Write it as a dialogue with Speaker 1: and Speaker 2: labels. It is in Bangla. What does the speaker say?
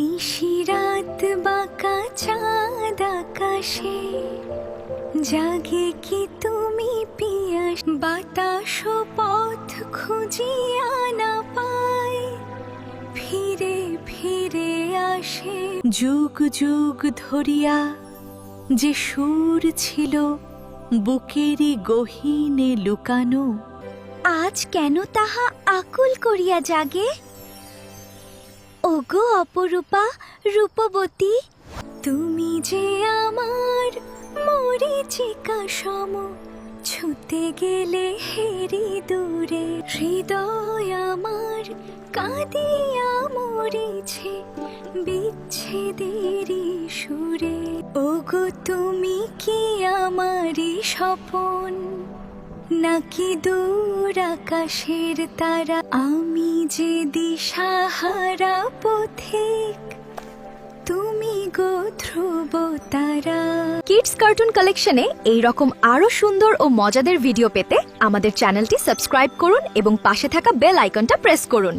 Speaker 1: নিশিরাত বাঁকা চাঁদ আকাশে জাগে কি তুমি পিয়াস বাতাস পথ খুঁজিয়া না পায় ফিরে ফিরে আসে যুগ যুগ ধরিয়া যে সুর ছিল বুকেরই গহীনে লুকানো আজ কেন তাহা আকুল করিয়া জাগে ওগো অপরূপা রূপবতী তুমি যে আমার মরীচিকা সম ছুতে গেলে হেরি দূরে হৃদয় আমার কাঁদিয়া মরিছে বিচ্ছেদেরই সুরে ওগো তুমি কি আমারই স্বপন নাকি দূর আকাশের তারা আমি যে দিশাহারা পথিক তুমি গো ধ্রুব তারা।
Speaker 2: কিডস কার্টুন কালেকশনে এই রকম আরো সুন্দর ও মজাদার ভিডিও পেতে আমাদের চ্যানেলটি সাবস্ক্রাইব করুন এবং পাশে থাকা বেল আইকনটা প্রেস করুন।